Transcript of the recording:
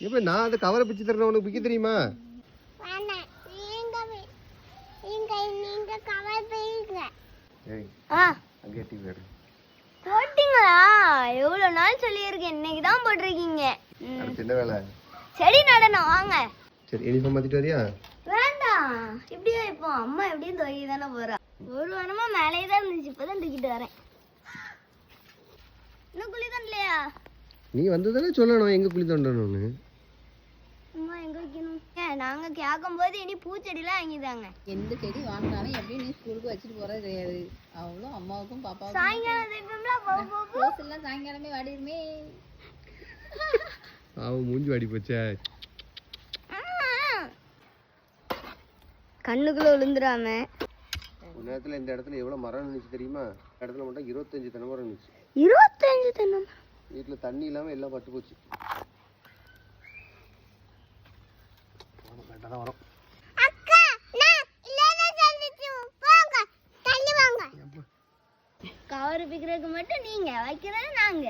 இப்ப நான் அந்த கவரை பிச்சு தரணும், உனக்கு பிக்க தெரியுமா? போட்டீங்களா? எவ்வளவு நாள் சொல்லியிருக்கேன், இன்னைக்கு தான் போட்டிருக்கீங்க. சின்ன வேலை. செடி நடனம் வாங்க. சரி, யூனிஃபார்ம் மாத்திட்டு வரியா? வேண்டாம், இப்படியே இப்போ அம்மா எப்படியும் துவைக்க தானே போறா. ஒரு வாரமா மேலேயே தான் இருந்துச்சு, இப்பதான் தூக்கிட்டு வரேன். இன்னும் குழி தண்டலையா? நீ வந்ததானே சொல்லணும் எங்க குழி தோண்டணும்னு. அம்மா எங்க வைக்கணும்? நாங்க கேட்கும் போது இனி பூச்செடிலாம் வாங்கிதாங்க. எந்த செடி வாங்கினாலும் எப்படி நீ ஸ்கூலுக்கு வச்சுட்டு போறது கிடையாது. அவ்வளோ அம்மாவுக்கும் பாப்பாவுக்கும் சாயங்காலம் சாயங்காலமே வாடிடுமே. அவன் மூஞ்சி வாடி போச்சே. கண்ணுக்குள்ள விழுந்துடாம. ஒரு நேரத்துல இந்த இடத்துல எவ்வளவு மரம் இருந்துச்சு தெரியுமா? இடத்துல மட்டும் 25 தென்னை மரம் இருந்துச்சு. 25 தென்னை மரம்? வீட்டுல தண்ணி இல்லாம எல்லாம் பட்டு போச்சு. வரும். கவர் பிக்கிறதுக்கு மட்டும் நீங்க வைக்கிறது நாங்க.